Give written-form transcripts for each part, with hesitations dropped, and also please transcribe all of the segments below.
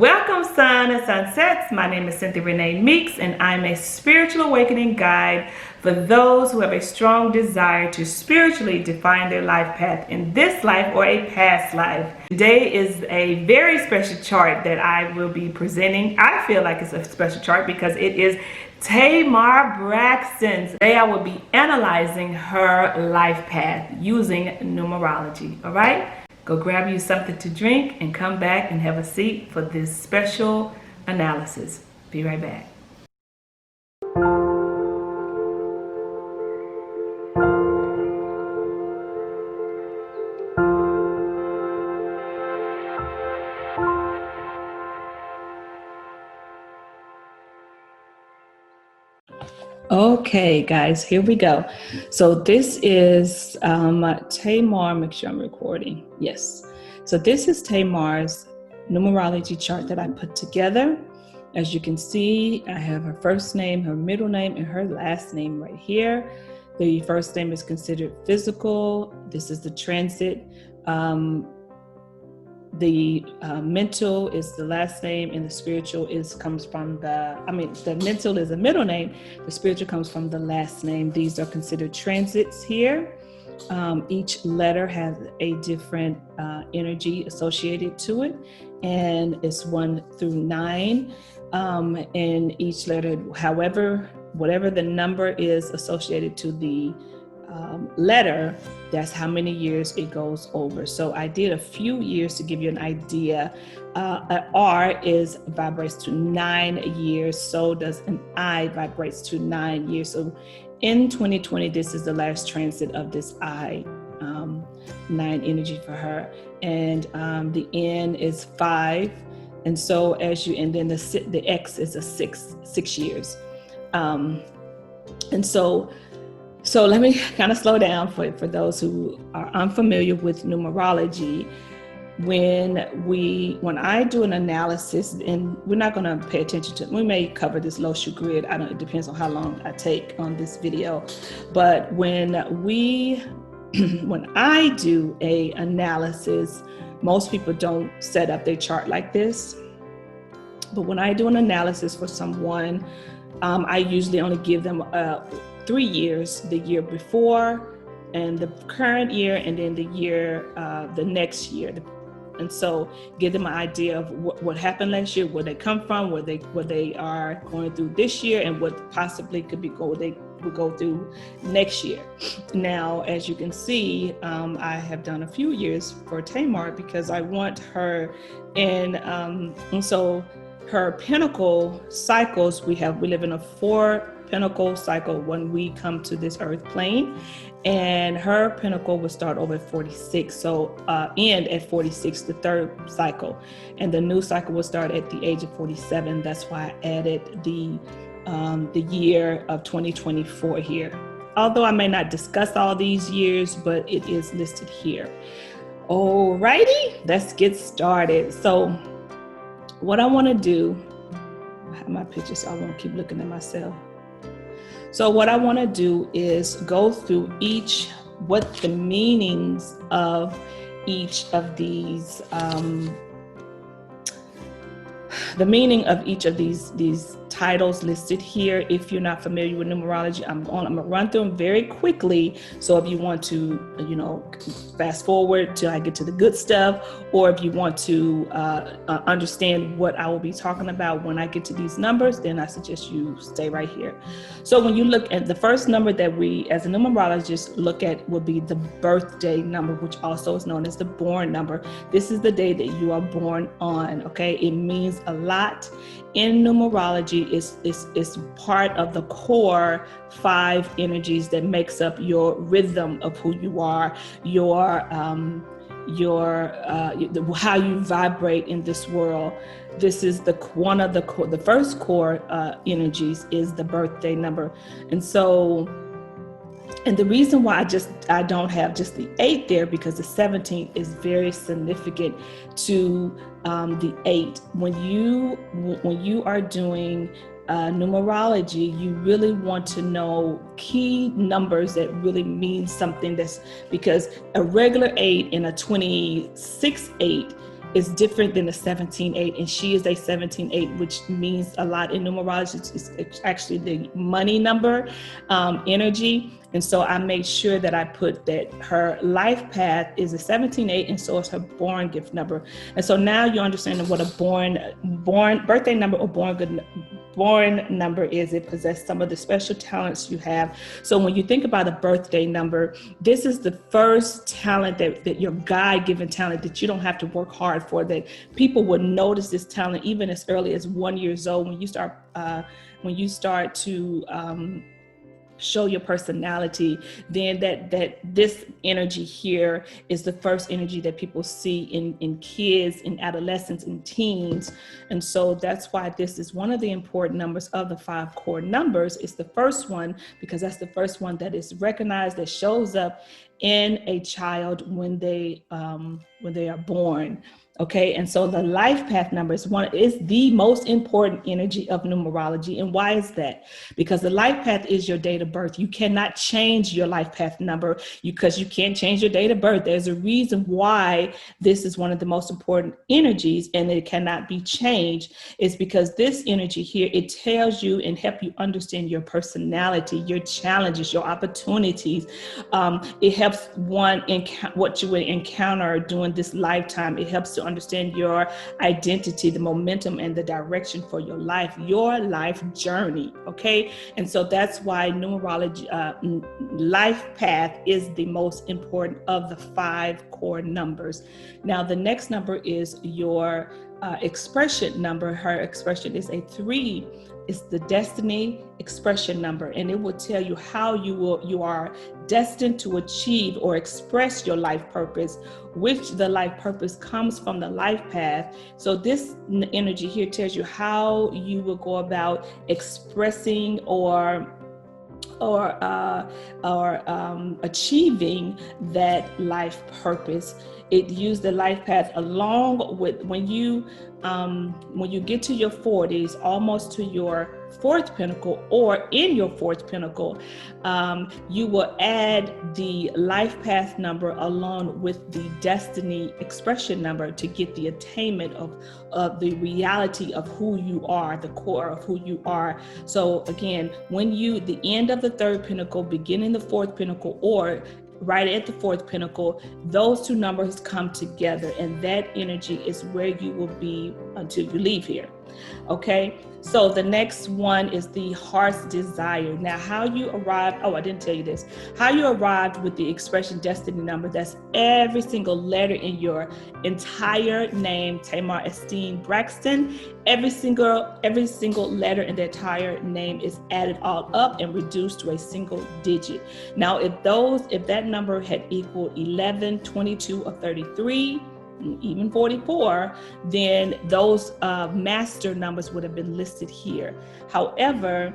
Welcome, sun and sunsets. My name is Cynthia Renee Meeks, and I'm a spiritual awakening guide for those who have a strong desire to spiritually define their life path in this life or a past life. Today is a very special chart that I will be presenting. I feel like it's a special chart because it is Tamar Braxton's. Today I will be analyzing her life path using numerology. All right? Go grab you something to drink and come back and have a seat for this special analysis. Be right back. Okay, guys, here we go. So this is Tamar. Make sure I'm recording. Yes. So this is Tamar's numerology chart that I put together. As you can see, I have her first name, her middle name, and her last name right here. The first name is considered physical. This is the transit. The mental is the last name, and the spiritual comes from the mental is a middle name. The spiritual comes from the last name. These are considered transits here. Each letter has a different energy associated to it, and it's 1 through 9. And each letter, whatever the number is associated to the letter, that's how many years it goes over. So I did a few years to give you an idea. An R vibrates to 9 years. So does an I vibrates to 9 years. So in 2020, this is the last transit of this I 9 energy for her. And the N is 5. And so and then the X is a 6 years. And so let me kind of slow down for those who are unfamiliar with numerology. When I do an analysis, and we're not going to pay attention to, we may cover this Loshu grid. It depends on how long I take on this video. But when I do a analysis, most people don't set up their chart like this. But when I do an analysis for someone, I usually only give them 3 years, the year before and the current year, and then the next year. And so give them an idea of what happened last year, where they come from, where they are going through this year, and what possibly they would go through next year. Now, as you can see, I have done a few years for Tamar because I want her and so her pinnacle cycles, we live in a 4 pinnacle cycle when we come to this earth plane, and her pinnacle will start over at 46, so end at 46, the 3rd cycle, and the new cycle will start at the age of 47. That's why I added the year of 2024 here, although I may not discuss all these years, but it is listed here. Alrighty, let's get started. So what I want to do, I have my picture, so I won't keep looking at myself. So what I want to do is go through what the meanings of each of these, these titles listed here. If you're not familiar with numerology, I'm gonna run through them very quickly. So if you want to, fast forward till I get to the good stuff, or if you want to understand what I will be talking about when I get to these numbers, then I suggest you stay right here. So when you look at the first number that we, as a numerologist, look at will be the birthday number, which also is known as the born number. This is the day that you are born on. Okay, it means a lot. In numerology, it's part of the core 5 energies that makes up your rhythm of who you are, how you vibrate in this world. This is one of the first core energies is the birthday number. And the reason why I don't have just the 8 there, because the 17th is very significant to the 8. When you are doing numerology, you really want to know key numbers that really mean something, because a regular 8 and a 26 8 is different than the 17-8, and she is a 17-8, which means a lot in numerology. It's actually the money number energy. And so I made sure that I put that her life path is a 17-8, and so is her born gift number. And so now you understand what a born birthday number or born number is. It possesses some of the special talents you have. So when you think about a birthday number, this is the first talent that your God-given talent that you don't have to work hard for, that people will notice this talent even as early as 1 year old. When you start to show your personality, then that this energy here is the first energy that people see in kids, in adolescents, in teens. And so that's why this is one of the important numbers of the 5 core numbers. It's the first one because that's the first one that is recognized, that shows up in a child when they are born. Okay, and so the life path number is the most important energy of numerology. And why is that? Because the life path is your date of birth. You cannot change your life path number because you can't change your date of birth. There's a reason why this is one of the most important energies and it cannot be changed. It's because this energy here, it tells you and help you understand your personality, your challenges, your opportunities. It helps what you would encounter during this lifetime. It helps to understand your identity, the momentum and the direction for your life journey. Okay. And so that's why numerology, life path is the most important of the 5 core numbers. Now, the next number is your expression number. Her expression is a 3. It's the destiny expression number, and it will tell you how you are destined to achieve or express your life purpose, which the life purpose comes from the life path. So this energy here tells you how you will go about expressing or achieving that life purpose. It used the life path along with when you get to your 40s, almost to your 4th pinnacle, or in your 4th pinnacle, you will add the life path number along with the destiny expression number to get the attainment of the reality of who you are, the core of who you are. So again, when the end of the 3rd pinnacle, beginning the 4th pinnacle, or right at the 4th pinnacle, those 2 numbers come together, and that energy is where you will be until you leave here. Okay, so the next one is the heart's desire. Now, how you arrived, I didn't tell you this, how you arrived with the expression destiny number. That's every single letter in your entire name, Tamar Braxton. Every single letter in the entire name is added all up and reduced to a single digit. Now, if that number had equaled 11, 22, or 33, even 44, then those master numbers would have been listed here. However,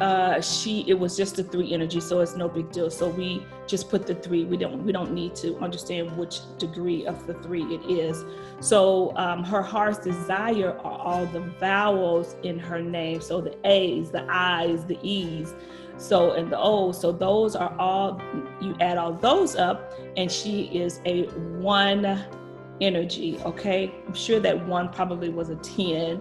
it was just a 3 energy, so it's no big deal. So we just put the 3. We don't need to understand which degree of the 3 it is. So her heart's desire are all the vowels in her name. So the A's, the I's, the E's, and the O's. So those are all, you add all those up, and she is a 1 energy. Okay, I'm sure that 1 probably was a 10.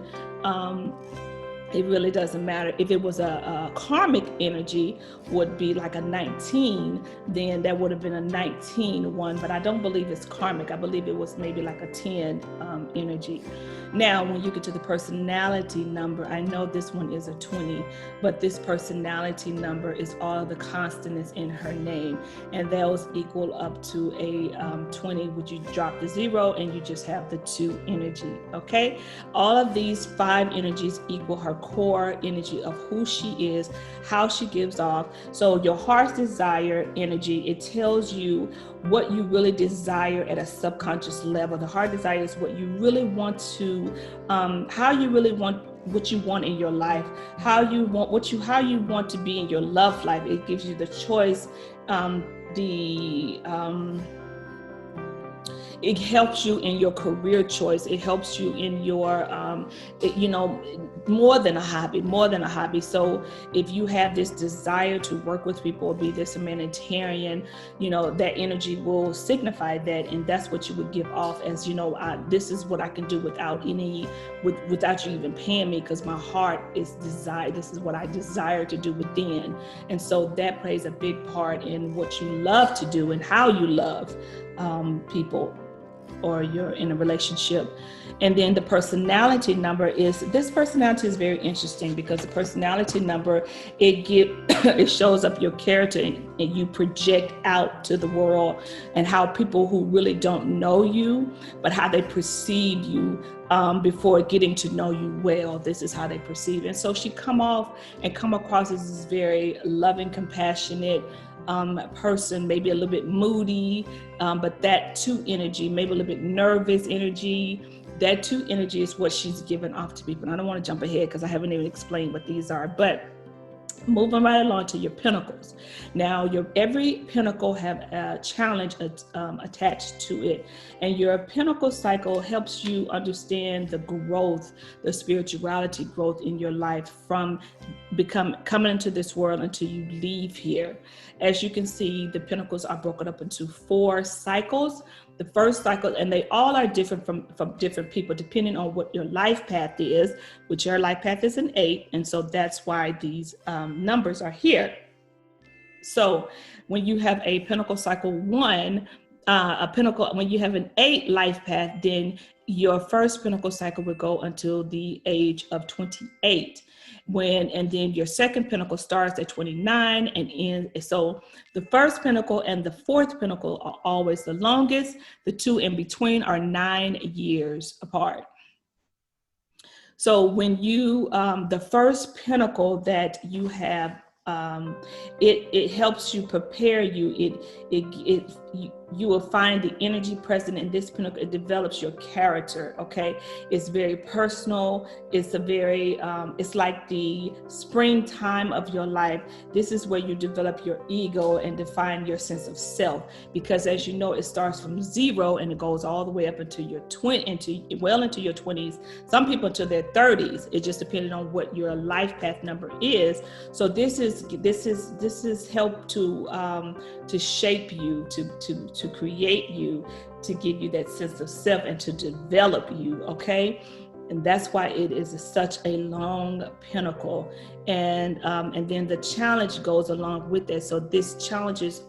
It really doesn't matter. If it was a karmic energy, would be like a 19, then that would have been a 19 1, but I don't believe it's karmic. I believe it was maybe like a 10 energy. Now, when you get to the personality number, I know this one is a 20, but this personality number is all the consonants in her name, and those equal up to a 20, which you drop the 0 and you just have the 2 energy. Okay, all of these 5 energies equal her core energy of who she is, how she gives off. So your heart's desire energy, it tells you what you really desire at a subconscious level. The heart desire is what you really want to, how you really want what you want in your life, how you want to be in your love life. It gives it helps you in your career choice. It helps you in your, more than a hobby. So if you have this desire to work with people or be this humanitarian, that energy will signify that. And that's what you would give off as, this is what I can do without you even paying me, because my heart is desire. This is what I desire to do within. And so that plays a big part in what you love to do and how you love people, or you're in a relationship. And then the personality number this personality is very interesting, because the personality number, it shows up your character, and you project out to the world, and how people who really don't know you, but how they perceive you before getting to know you well. This is how they perceive. And so she come across as this very loving, compassionate person, maybe a little bit moody, but that 2 energy, maybe a little bit nervous energy. That 2 energy is what she's given off to people. And I don't want to jump ahead because I haven't even explained what these are, but moving right along to your pentacles. Now, every pentacle have a challenge attached to it, and your pentacle cycle helps you understand the growth, the spirituality growth in your life from coming into this world until you leave here. As you can see, the pentacles are broken up into 4 cycles. The first cycle, and they all are different from different people, depending on what your life path is, which your life path is an 8. And so that's why these numbers are here. So when you have a pentacle cycle 1, when you have an 8 life path, then your first pentacle cycle would go until the age of 28. And then your second pentacle starts at 29 and ends. So the first pentacle and the 4th pentacle are always the longest. The 2 in between are 9 years apart. So when you, the first pentacle that you have, it helps you prepare you. You will find the energy present in this pinnacle. It develops your character. Okay, it's very personal. It's it's like the springtime of your life. This is where you develop your ego and define your sense of self, because as you know, it starts from 0 and it goes all the way up into your into your 20s. Some people to their 30s. It just depending on what your life path number is. So this is help to shape you, to create you, to give you that sense of self and to develop you. Okay. And that's why it is such a long pinnacle. And then the challenge goes along with it. So this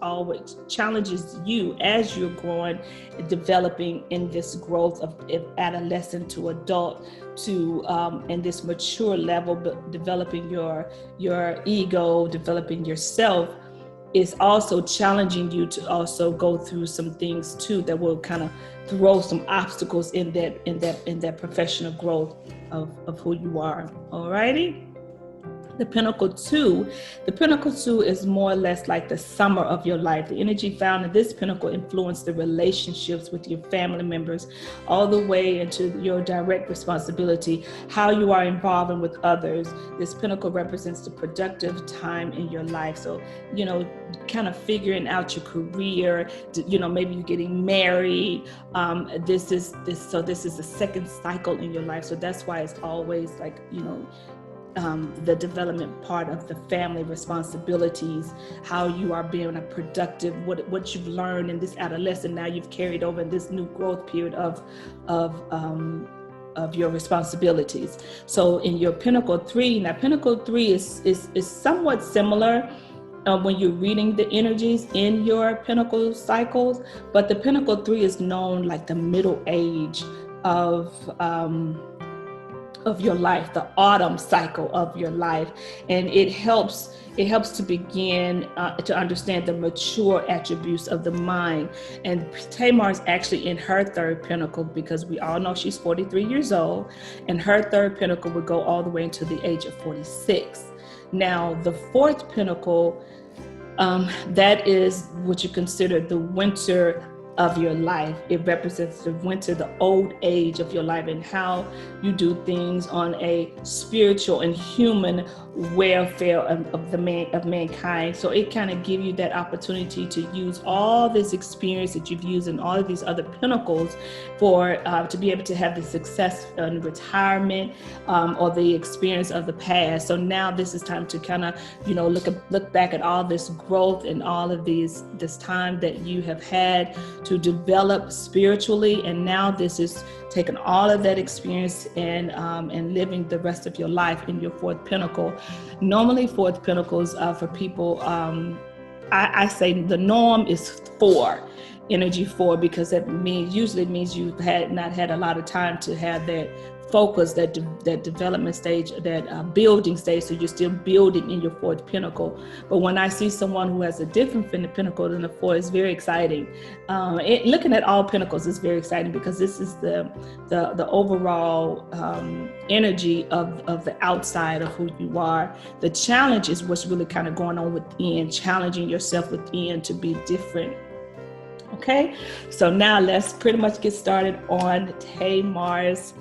always challenges you as you're growing, developing in this growth of adolescent to adult to in this mature level, developing your ego, developing yourself. Is also challenging you to also go through some things too that will kind of throw some obstacles in that professional growth of who you are. Alrighty. The pinnacle 2 is more or less like the summer of your life. The energy found in this pinnacle influence the relationships with your family members all the way into your direct responsibility, how you are involving with others. This pinnacle represents the productive time in your life. So, kind of figuring out your career, maybe you're getting married. This is the second cycle in your life. So that's why it's always like, the development part of the family responsibilities, how you are being a productive, what you've learned in this adolescent, now you've carried over in this new growth period of your responsibilities. So in your pinnacle 3, now pinnacle 3 is somewhat similar when you're reading the energies in your pinnacle cycles, but the pinnacle 3 is known like the middle age of your life, the autumn cycle of your life. And it helps to begin to understand the mature attributes of the mind. And Tamar is actually in her 3rd pinnacle, because we all know she's 43 years old, and her 3rd pinnacle would go all the way into the age of 46. Now, the 4th pinnacle, that is what you consider the winter of your life. It represents the winter, the old age of your life, and how you do things on a spiritual and human welfare of mankind. So it kind of give you that opportunity to use all this experience that you've used in all of these other pinnacles for to be able to have the success in retirement or the experience of the past. So now this is time to kind of look back at all this growth and all of this time that you have had to develop spiritually, and now this is taking all of that experience and living the rest of your life in your fourth pinnacle. Normally, fourth pinnacles for people, I say the norm is 4, energy 4, because that usually means you've not had a lot of time to have that focus, that development stage, that building stage. So you're still building in your fourth pinnacle. But when I see someone who has a different pinnacle than the 4, it's very exciting. Looking at all pinnacles is very exciting, because this is the overall energy of the outside of who you are. The challenge is what's really kind of going on within, challenging yourself within to be different. Okay, so now let's pretty much get started on Tamar's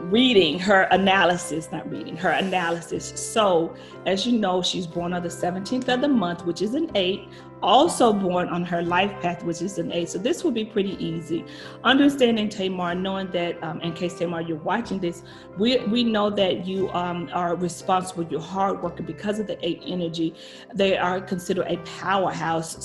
reading, her analysis. So as you know, she's born on the 17th of the month, which is an 8, also born on her life path, which is an 8. So this will be pretty easy. Understanding Tamar, knowing that in case Tamar, you're watching this, we know that you are responsible, you're hard worker. Because of the 8 energy, they are considered a powerhouse.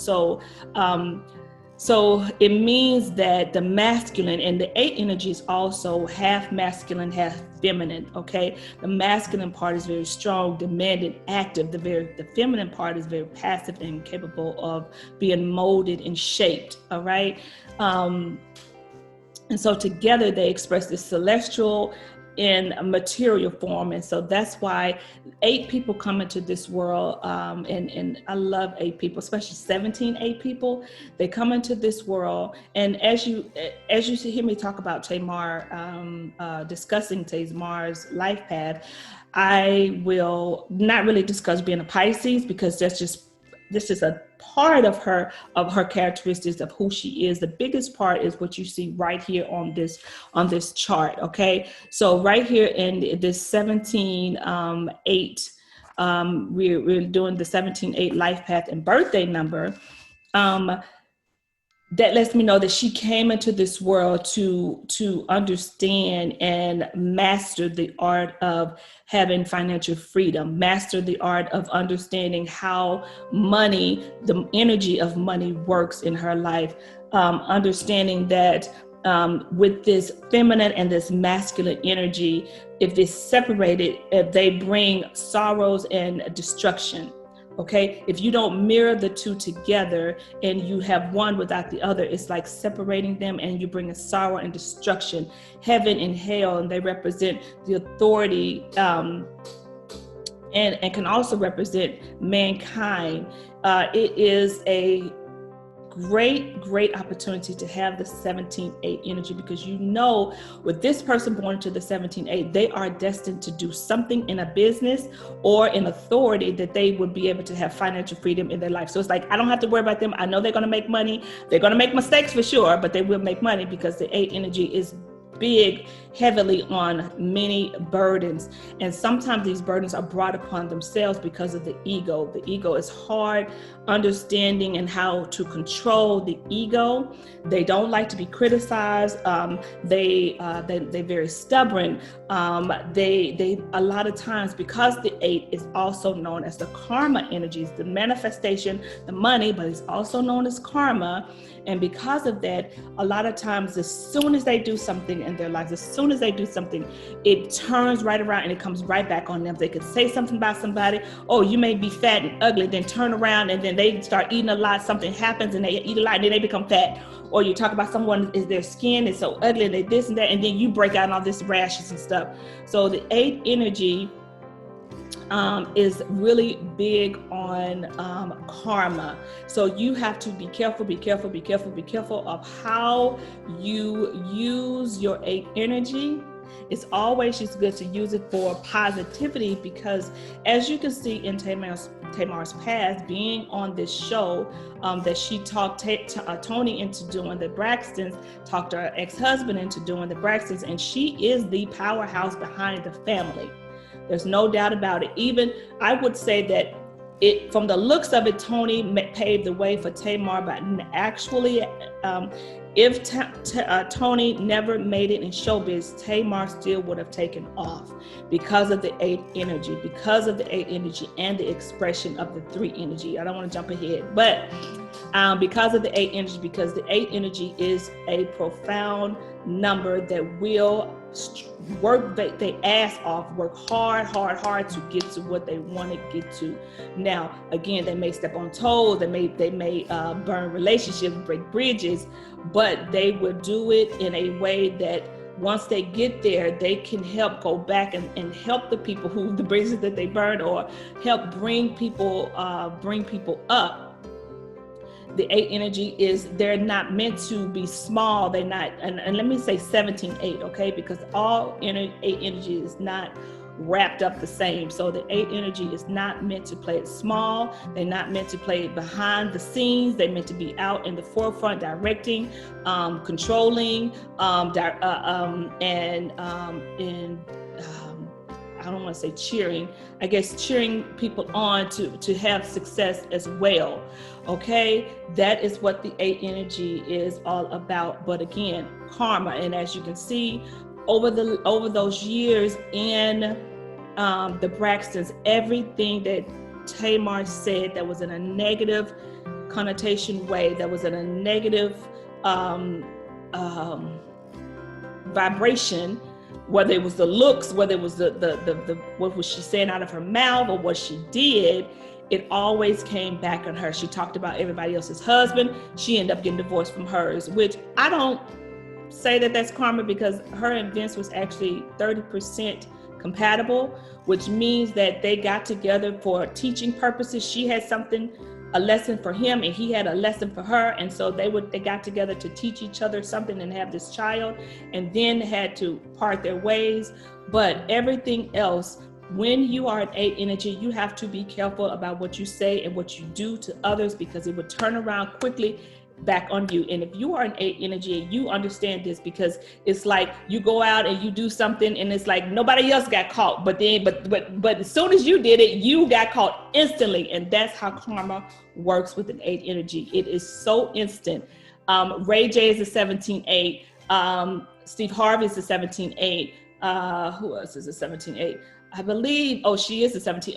So it means that the masculine, and the 8 energy is also half masculine, half feminine, okay? The masculine part is very strong, demanding, active. The feminine part is very passive and capable of being molded and shaped, all right? And so together they express the celestial in a material form. And so that's why 8 people come into this world, and I love 8 people, especially 8 people. They come into this world, and as you hear me talk about Tamar, discussing Tamar's life path, I will not really discuss being a Pisces, because this is a part of her characteristics of who she is. The biggest part is what you see right here on this chart. Okay, so right here in this 17-8, we're doing the 17-8 life path and birthday number. That lets me know that she came into this world to understand and master the art of having financial freedom, master the art of understanding how money, the energy of money works in her life, understanding that with this feminine and this masculine energy, if it's separated, they bring sorrows and destruction. Okay, if you don't mirror the two together and you have one without the other, it's like separating them, and you bring a sorrow and destruction. Heaven and hell, and they represent the authority, and can also represent mankind. It is a great opportunity to have the 17-8 energy, because with this person born into the 17-8, they are destined to do something in a business or in authority that they would be able to have financial freedom in their life. So it's like, I don't have to worry about them. I know they're going to make money. They're going to make mistakes for sure, but they will make money, because the 8 energy is big, heavily on many burdens. And sometimes these burdens are brought upon themselves because of the ego. The ego is hard understanding and how to control the ego. They don't like to be criticized. They're very stubborn. They a lot of times, because the 8 is also known as the karma energies, the manifestation, the money, but it's also known as karma. And because of that, a lot of times, as soon as they do something in their lives, as soon as they do something, it turns right around and it comes right back on them. They could say something about somebody, oh, you may be fat and ugly, then turn around and then they start eating a lot. Something happens and they eat a lot and then they become fat. Or you talk about someone, is their skin is so ugly and they this and that, and then you break out all this rashes and stuff. So the 8 energy is really big on karma. So you have to be careful of how you use your 8 energy It's always just good to use it for positivity, because as you can see in Tamar's past, being on this show that she talked Tony into doing, the Braxtons talked her ex-husband into doing the Braxtons, and she is the powerhouse behind the family. There's no doubt about it. Even I would say that from the looks of it, Tony paved the way for Tamar, but actually, if Tony never made it in showbiz, Tamar still would have taken off because of the 8 energy, and the expression of the 3 energy. I don't want to jump ahead, but because of the 8 energy, because the 8 energy is a profound number that will work their ass off, work hard to get to what they want to get to. Now, again, they may step on toes, they may burn relationships, break bridges, but they will do it in a way that once they get there, they can help go back and help the people the bridges that they burned, or help bring people up. The 8 energy they're not meant to be small. They're not, and let me say 17-8, okay? Because all 8 energy is not wrapped up the same. So the 8 energy is not meant to play it small. They're not meant to play it behind the scenes. They're meant to be out in the forefront, directing, controlling, I don't want to say cheering, I guess cheering people on to have success as well. Okay, that is what the 8 energy is all about. But again, karma, and as you can see, over those years in the Braxtons, everything that Tamar said that was in a negative connotation way, that was in a negative vibration, whether it was the looks, whether it was the what was she saying out of her mouth or what she did, it always came back on her. She talked about everybody else's husband. She ended up getting divorced from hers, which I don't say that that's karma, because her and Vince was actually 30% compatible, which means that they got together for teaching purposes. She had a lesson for him, and he had a lesson for her, and so they got together to teach each other something and have this child, and then had to part their ways. But everything else, when you are an 8 energy, you have to be careful about what you say and what you do to others, because it would turn around quickly back on you. And if you are an 8 energy, and you understand this, because it's like you go out and you do something and it's like nobody else got caught, but as soon as you did it, you got caught instantly. And that's how karma works with an 8 energy. It is so instant. Ray J is a 17-8. Steve Harvey is a 17-8. Who else is a 17-8? I believe, she is a 17.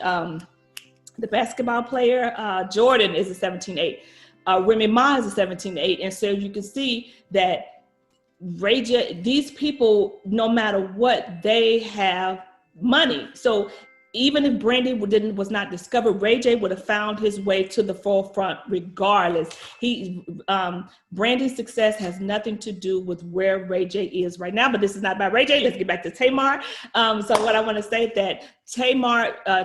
The basketball player, Jordan, is a 17-8. Remy Ma is a 17-8. And so you can see that Ray J, these people, no matter what, they have money. So even if Brandy was not discovered, Ray J would have found his way to the forefront regardless. Brandy's success has nothing to do with where Ray J is right now, but this is not about Ray J. Let's get back to Tamar. So what I want to say is that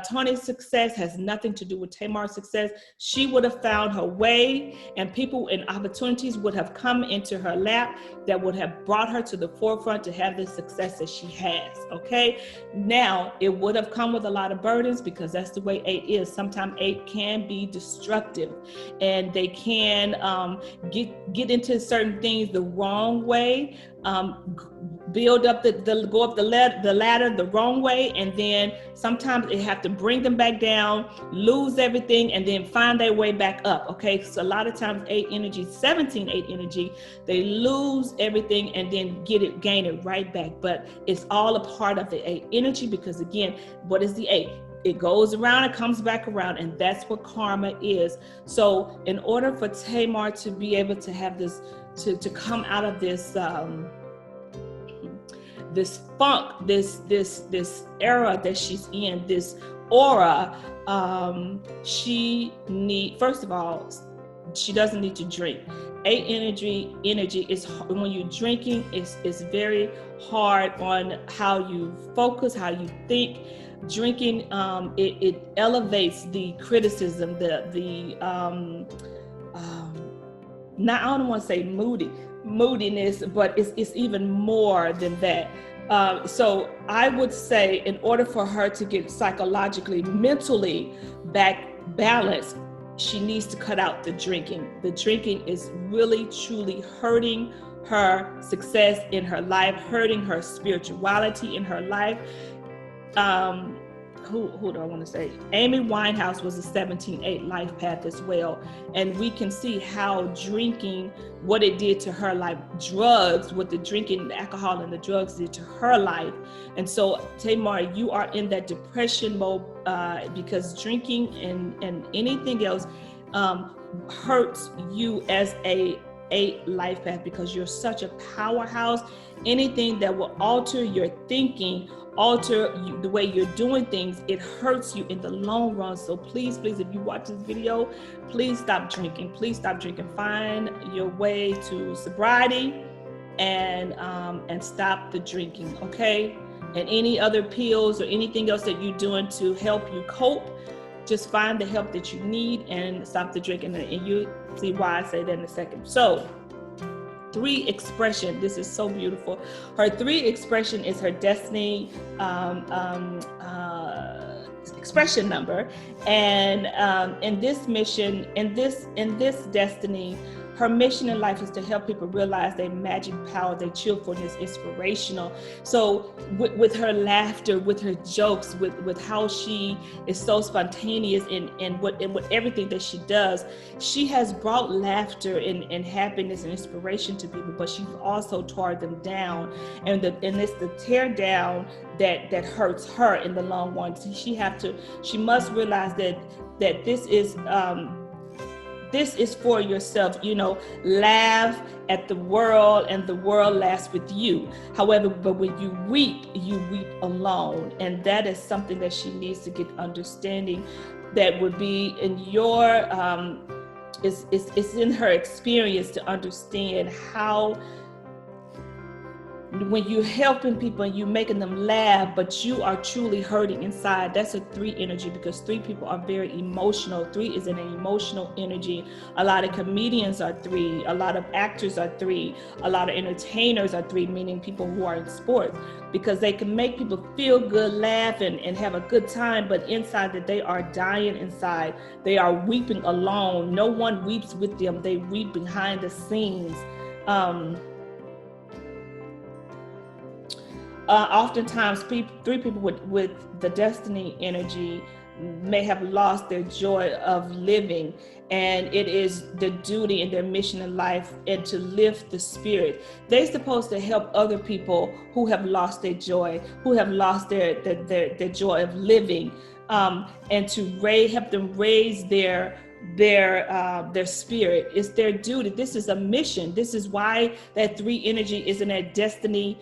Tony's success has nothing to do with Tamar's success. She would have found her way, and people and opportunities would have come into her lap that would have brought her to the forefront to have the success that she has, okay? Now, it would have come with a lot of burdens, because that's the way 8 is. Sometimes 8 can be destructive, and they can get into certain things the wrong way, build up go up the ladder the wrong way, and then sometimes they have to bring them back down, lose everything, and then find their way back up. Okay, so a lot of times 8 energy, 17-8 energy, they lose everything and then gain it right back. But it's all a part of the 8 energy, because again, what is the 8? It goes around, it comes back around, and that's what karma is. So in order for Tamar to be able to have this, to come out of this this funk, this era that she's in, this aura, first of all, she doesn't need to drink. 8 energy is, when you're drinking, it's very hard on how you focus, how you think. Drinking, it elevates the criticism, I don't want to say moodiness, but it's even more than that. So I would say, in order for her to get psychologically, mentally back balanced, she needs to cut out the drinking. The drinking is really, truly hurting her success in her life, hurting her spirituality in her life. Who do I want to say? Amy Winehouse was a 17/8 life path as well. And we can see how drinking, what it did to her life, drugs, what the drinking, the alcohol and the drugs did to her life. And so, Tamar, you are in that depression mode because drinking and anything else hurts you as a life path, because you're such a powerhouse. Anything that will alter your thinking, alter the way you're doing things, it hurts you in the long run. So please, if you watch this video, please stop drinking. Please stop drinking. Find your way to sobriety and stop the drinking, okay? And any other pills or anything else that you're doing to help you cope, just find the help that you need and stop the drinking. And you see why I say that in a second. So 3 expression, this is so beautiful. Her 3 expression is her destiny expression number. And in this mission, in this destiny, her mission in life is to help people realize their magic power, their cheerfulness, inspirational. So with her laughter, with her jokes, with how she is so spontaneous in what everything that she does, she has brought laughter and happiness and inspiration to people, but she's also tore them down. And it's the tear down that hurts her in the long run. She must realize that this is for yourself, laugh at the world and the world laughs with you. However, but when you weep alone. And that is something that she needs to get understanding, that would be in your, it's in her experience to understand how, when you're helping people and you're making them laugh, but you are truly hurting inside. That's a 3 energy, because 3 people are very emotional. 3 is an emotional energy. A lot of comedians are 3. A lot of actors are 3. A lot of entertainers are 3, meaning people who are in sports, because they can make people feel good, laugh, and have a good time, but inside that they are dying inside. They are weeping alone. No one weeps with them. They weep behind the scenes. Oftentimes, 3 people with the destiny energy may have lost their joy of living, and it is the duty and their mission in life and to lift the spirit. They're supposed to help other people who have lost their joy, who have lost their joy of living, and to help them raise their spirit. It's their duty. This is a mission. This is why that 3 energy is in that destiny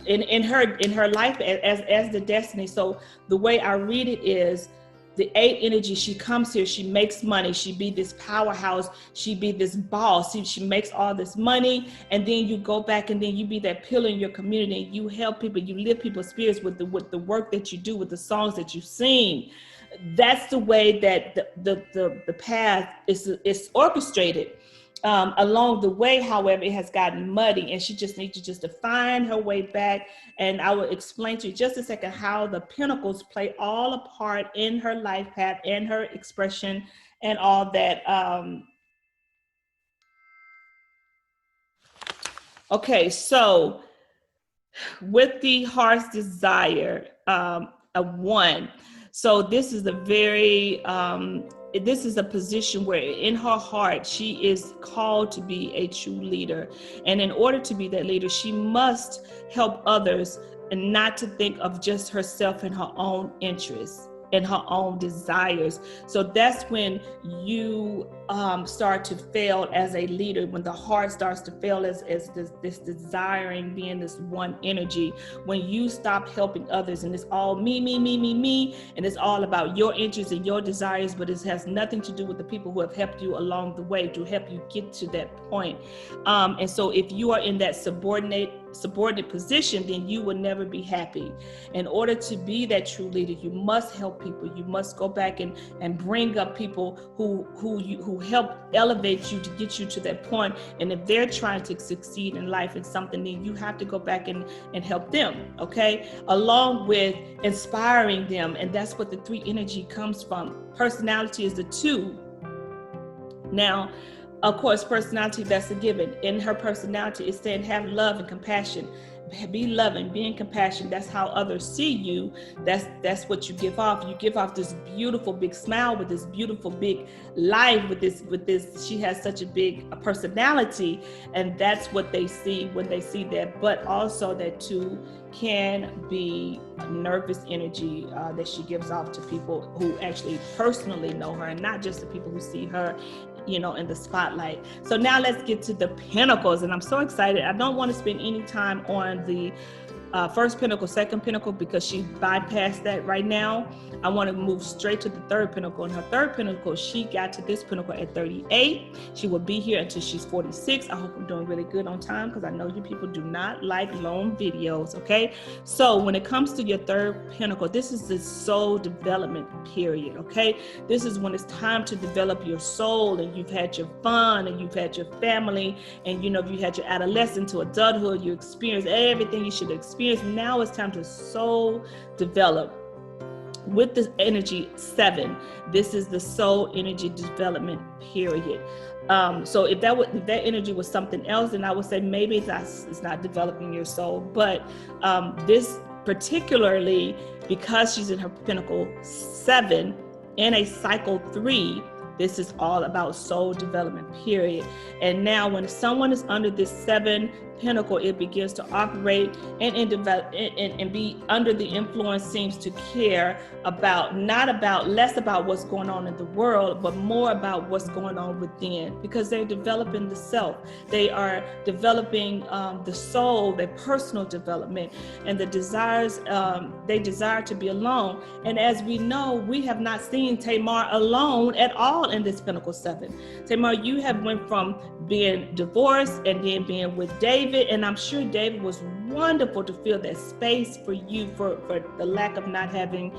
in her life as the destiny. So the way I read it is, the 8 energy, she comes here, she makes money, she be this powerhouse, she be this boss, she makes all this money, and then you go back and then you be that pillar in your community, and you help people, you lift people's spirits with the work that you do, with the songs that you sing. That's the way that the path is orchestrated. Along the way, however, it has gotten muddy, and she just needs to find her way back. And I will explain to you just a second how the pentacles play all a part in her life path and her expression and all that. Okay, so with the heart's desire, a 1. So this is a very this is a position where in her heart, she is called to be a true leader. And in order to be that leader, she must help others and not to think of just herself and her own interests and her own desires. So that's when you start to fail as a leader, when the heart starts to fail as this desiring, being this 1 energy, when you stop helping others and it's all me, and it's all about your interests and your desires, but it has nothing to do with the people who have helped you along the way to help you get to that point. And so if you are in that subordinate position, then you will never be happy. In order to be that true leader, you must help people. You must go back and bring up people who who help elevate you to get you to that point. And if they're trying to succeed in life in something, then you have to go back and help them, okay? Along with inspiring them. And that's what the 3 energy comes from. Personality is the 2. Now, of course, personality, that's a given. In her personality, it's saying have love and compassion. Be loving, being compassionate. That's how others see you. That's what you give off. You give off this beautiful big smile with this beautiful big life with this. She has such a big personality, and that's what they see when they see that. But also that too can be nervous energy that she gives off to people who actually personally know her, and not just the people who see her, you know, in the spotlight. So now let's get to the pentacles, and I'm so excited. I don't want to spend any time on the first pentacle, second pentacle, because she bypassed that right now. I want to move straight to the third pentacle. And her third pentacle, she got to this pentacle at 38. She will be here until she's 46. I hope I'm doing really good on time, because I know you people do not like long videos, okay? So when it comes to your third pentacle, this is the soul development period, okay? This is when it's time to develop your soul, and you've had your fun, and you've had your family, and you know, you had your adolescence to adulthood, you experienced everything you should experience. Now it's time to soul develop. With this energy 7, this is the soul energy development period. So if that energy was something else, then I would say maybe it's not developing your soul. But this particularly, because she's in her pentacle 7 in a cycle 3, this is all about soul development period. And now when someone is under this 7 pentacle, it begins to operate and be under the influence, seems to care about, less about what's going on in the world, but more about what's going on within, because they're developing the self. They are developing the soul, their personal development, and the desires, they desire to be alone. And as we know, we have not seen Tamar alone at all in this pentacle 7. Tamar, you have went from being divorced and then being with David, and I'm sure David was wonderful to fill that space for you for the lack of not having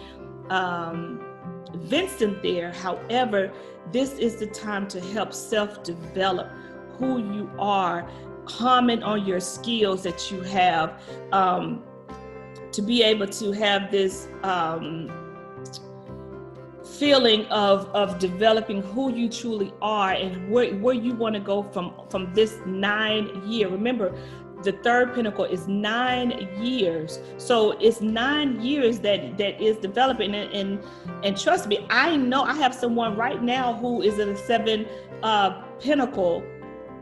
Vincent there. However, this is the time to help self-develop who you are, comment on your skills that you have, to be able to have this feeling of developing who you truly are and where you want to go from this 9 year. Remember, the third pentacle is 9 years. So it's 9 years that is developing. And trust me, I know I have someone right now who is in a 7 pentacle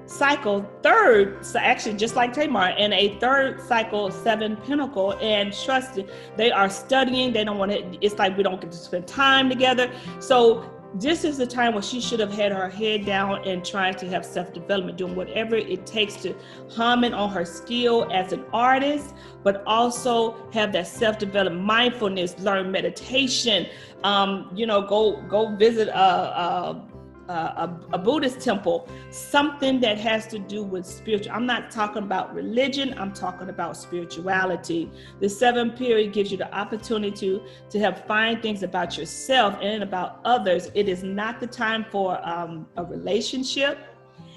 cycle, third, so actually just like Tamar, in a third cycle 7 pentacle, and trust me, they are studying. They don't want to, it's like we don't get to spend time together. So this is the time where she should have had her head down and trying to have self-development, doing whatever it takes to hone in on her skill as an artist, but also have that self-development, mindfulness, learn meditation, go visit a Buddhist temple, something that has to do with spiritual. I'm not talking about religion, I'm talking about spirituality. The 7th period gives you the opportunity to have find things about yourself and about others. It is not the time for a relationship.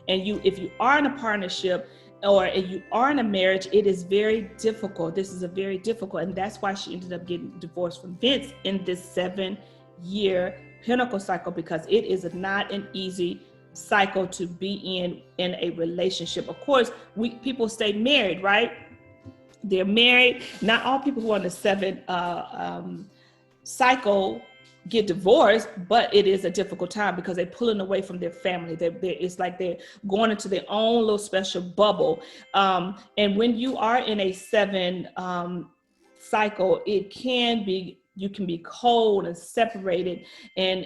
And if you are in a partnership, or if you are in a marriage, it is very difficult. This is a very difficult, and that's why she ended up getting divorced from Vince in this 7-year pentacle cycle, because it is not an easy cycle to be in a relationship. Of course, people stay married, right? They're married. Not all people who are in the 7 cycle get divorced, but it is a difficult time because they're pulling away from their family. It's like they're going into their own little special bubble. And when you are in a 7 cycle, it can be, you can be cold and separated and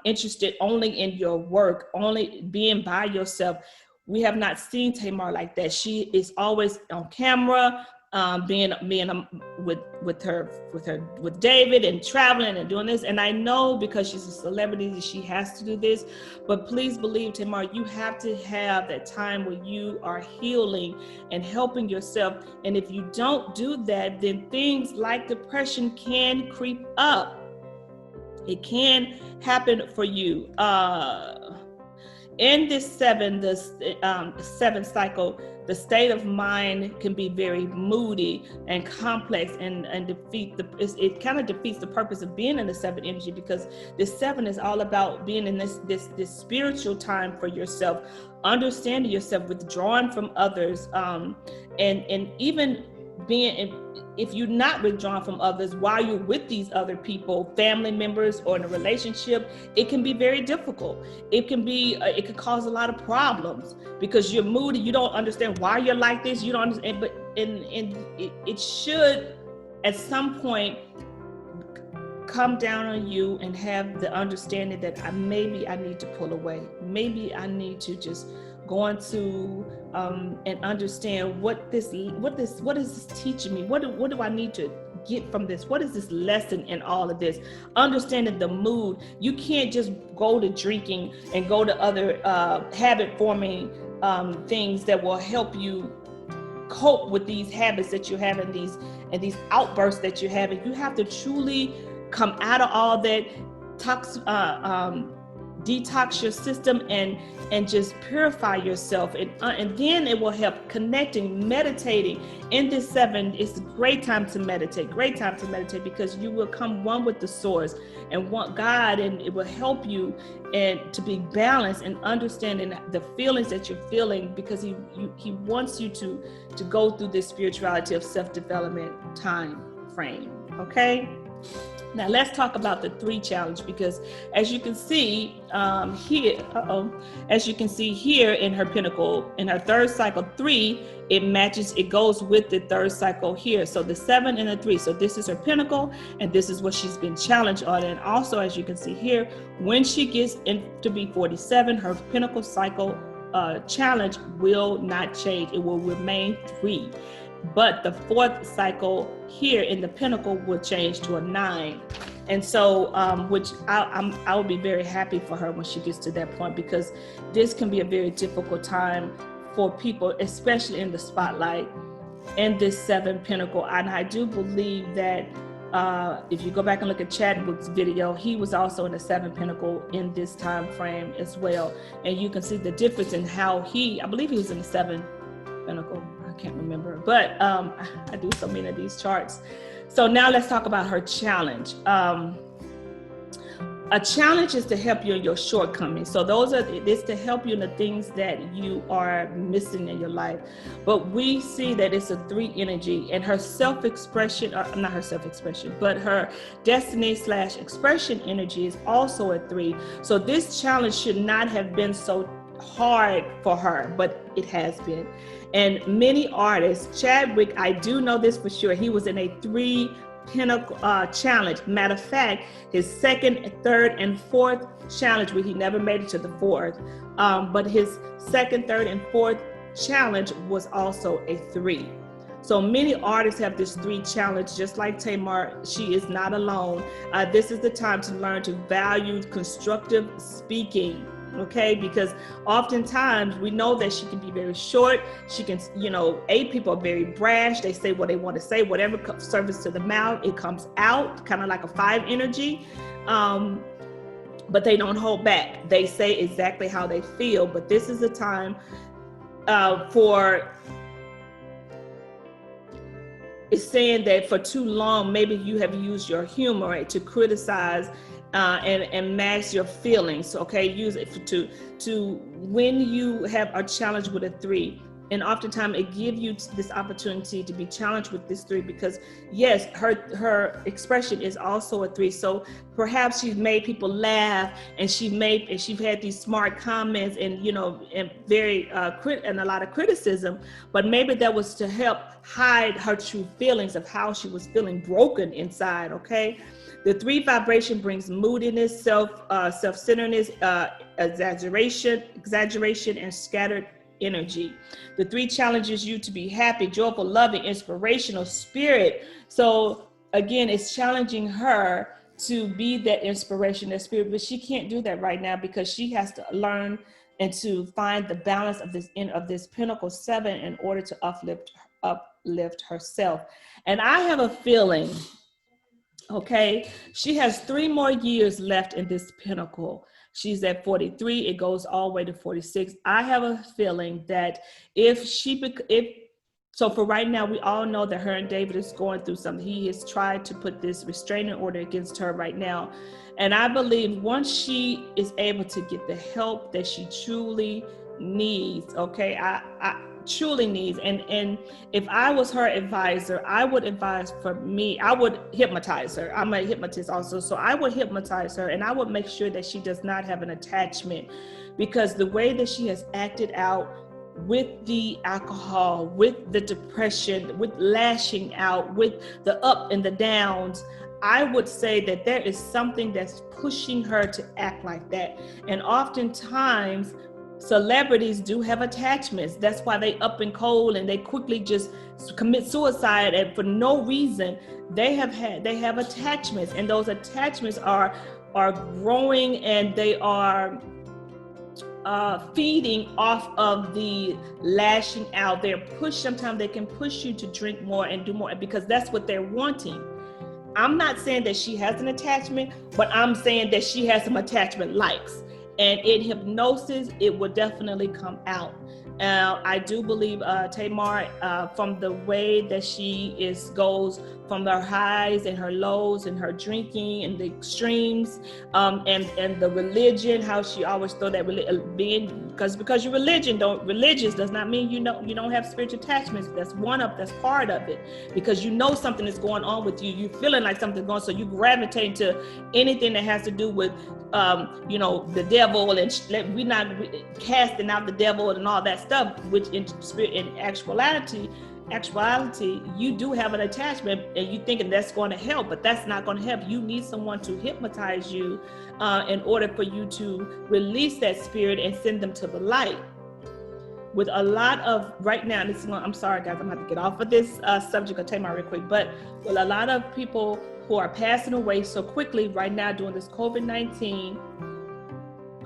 interested only in your work, only being by yourself. We have not seen Tamar like that. She is always on camera, being with David and traveling and doing this. And I know because she's a celebrity that she has to do this, but please believe, Tamar, you have to have that time where you are healing and helping yourself. And if you don't do that, then things like depression can creep up. It can happen for you. in this seven cycle, the state of mind can be very moody and complex, and it kind of defeats the purpose of being in the seven energy, because this seven is all about being in this spiritual time for yourself, understanding yourself, withdrawing from others, and even being if you're not withdrawn from others while you're with these other people, family members, or in a relationship, it can be very difficult. It can cause a lot of problems because you're moody. You don't understand why you're like this. You don't understand, but it should at some point come down on you and have the understanding that maybe I need to pull away. Maybe I need to just go into and understand what is this teaching me? What do I need to get from this? What is this lesson in all of this? Understanding the mood. You can't just go to drinking and go to other habit forming things that will help you cope with these habits that you have and these outbursts that you're having. You have to truly come out of all that, detox your system and just purify yourself, and then it will help connecting, meditating. In this seven, it's a great time to meditate, because you will come one with the source and want God, and it will help you and to be balanced and understanding the feelings that you're feeling, because he wants you to go through this spirituality of self-development time frame. Okay. Now let's talk about the 3 challenge, because as you can see here in her pinnacle, in her 3rd cycle 3, it goes with the 3rd cycle here. So the 7 and the 3. So this is her pinnacle, and this is what she's been challenged on. And also, as you can see here, when she gets to be 47, her pinnacle cycle challenge will not change. It will remain 3. But the 4th cycle here in the pinnacle will change to a 9. And so, which I will be very happy for her when she gets to that point, because this can be a very difficult time for people, especially in the spotlight, in this 7 pinnacle. And I do believe that if you go back and look at Chadwick's video, he was also in the 7 pinnacle in this time frame as well. And you can see the difference in how I believe he was in the 7 pinnacle. I can't remember, but I do so many of these charts. So now let's talk about her challenge. A challenge is to help you in your shortcomings. So it's to help you in the things that you are missing in your life. But we see that it's a 3 energy, and her self-expression, not her self-expression, but her destiny/expression energy is also a 3. So this challenge should not have been so hard for her, but it has been. And many artists, Chadwick, I do know this for sure, he was in a 3 pinnacle challenge. Matter of fact, his 2nd, 3rd, and 4th challenge, where he never made it to the 4th, but his 2nd, 3rd, and 4th challenge was also a 3. So many artists have this 3 challenge, just like Tamar. She is not alone. This is the time to learn to value constructive speaking. Okay, because oftentimes we know that she can be very short. She can, 8 people are very brash. They say what they want to say, whatever surface to the mouth, it comes out, kind of like a 5 energy. But they don't hold back. They say exactly how they feel. But this is a time it's saying that for too long, maybe you have used your humor to criticize and mask your feelings. Okay, use it to when you have a challenge with a 3, and oftentimes it gives you this opportunity to be challenged with this 3, because yes, her expression is also a 3. So perhaps she's made people laugh, and she's had these smart comments, and and very and a lot of criticism, but maybe that was to help hide her true feelings of how she was feeling broken inside. Okay. The 3 vibration brings moodiness, self-centeredness, exaggeration, and scattered energy. The 3 challenges you to be happy, joyful, loving, inspirational spirit. So again, it's challenging her to be that inspiration, that spirit, but she can't do that right now, because she has to learn and to find the balance of this pinnacle 7 in order to uplift herself. And I have a feeling, okay, she has 3 more years left in this pinnacle. She's at 43. It goes all the way to 46. I have a feeling that if so for right now, we all know that her and David is going through something. He has tried to put this restraining order against her right now. And I believe once she is able to get the help that she truly needs, okay, I truly needs. And if I was her advisor, I would advise for me, I would hypnotize her. I'm a hypnotist also. So I would hypnotize her and I would make sure that she does not have an attachment, because the way that she has acted out with the alcohol, with the depression, with lashing out, with the up and the downs, I would say that there is something that's pushing her to act like that. And oftentimes celebrities do have attachments. That's why they up and cold and they quickly just commit suicide, and for no reason. They have attachments, and those attachments are growing, and they are feeding off of the lashing out. Sometimes they can push you to drink more and do more because that's what they're wanting. I'm not saying that she has an attachment, but I'm saying that she has some attachment likes. And in hypnosis, it will definitely come out. I do believe Tamar, from the way that she goes from her highs and her lows and her drinking and the extremes, and the religion, how she always throw that being because you're religious does not mean you don't have spiritual attachments. That's part of it, because you know something is going on with you. You're feeling like something's going, so you gravitate to anything that has to do with the devil, and we're not casting out the devil and all that stuff, which in actuality, you do have an attachment and you thinking that's going to help, but that's not going to help. You need someone to hypnotize you in order for you to release that spirit and send them to the light. With a lot of right now, I'm sorry guys, I'm going to have to get off of this subject of Tamar real quick, but with a lot of people who are passing away so quickly right now during this COVID-19,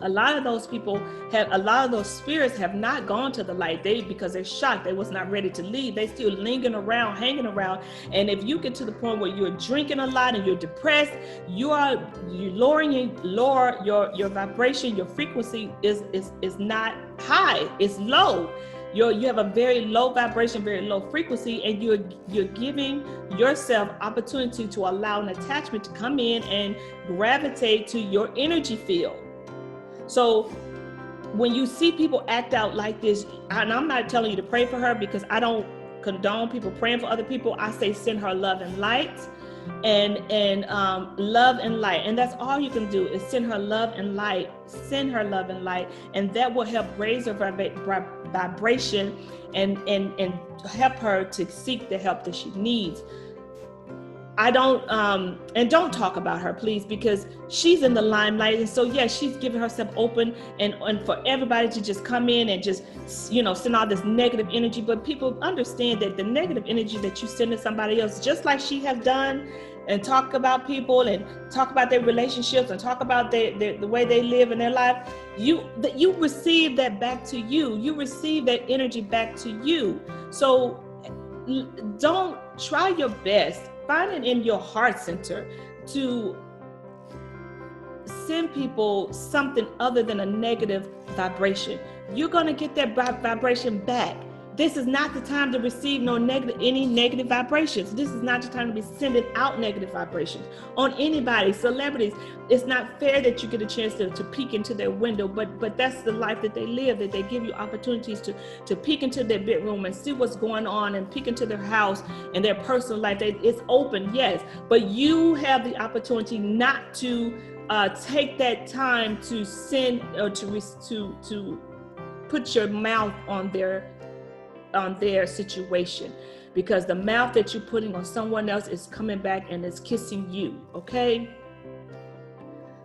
a lot of those spirits have not gone to the light. Because they're shocked, they was not ready to leave. They still lingering around, hanging around. And if you get to the point where you're drinking a lot and you're depressed, you lower your vibration, your frequency is not high, it's low. You have a very low vibration, very low frequency, and you're giving yourself opportunity to allow an attachment to come in and gravitate to your energy field. So when you see people act out like this, and I'm not telling you to pray for her because I don't condone people praying for other people. I say send her love and light, and love and light, and that's all you can do is send her love and light. Send her love and light, and that will help raise her vibration and help her to seek the help that she needs. I don't talk about her, please, because she's in the limelight. And so, yeah, she's giving herself open and for everybody to just come in and just, send all this negative energy. But people understand that the negative energy that you send to somebody else, just like she has done, and talk about people and talk about their relationships and talk about the way they live in their life, you receive that back to you. You receive that energy back to you. So don't try your best. Find it in your heart center to send people something other than a negative vibration. You're going to get that vibration back. This is not the time to receive any negative vibrations. This is not the time to be sending out negative vibrations on anybody, celebrities. It's not fair that you get a chance to peek into their window, but that's the life that they live, that they give you opportunities to peek into their bedroom and see what's going on and peek into their house and their personal life. It's open, yes, but you have the opportunity not to take that time to send or to put your mouth on their situation, because the mouth that you're putting on someone else is coming back and is kissing you. Okay,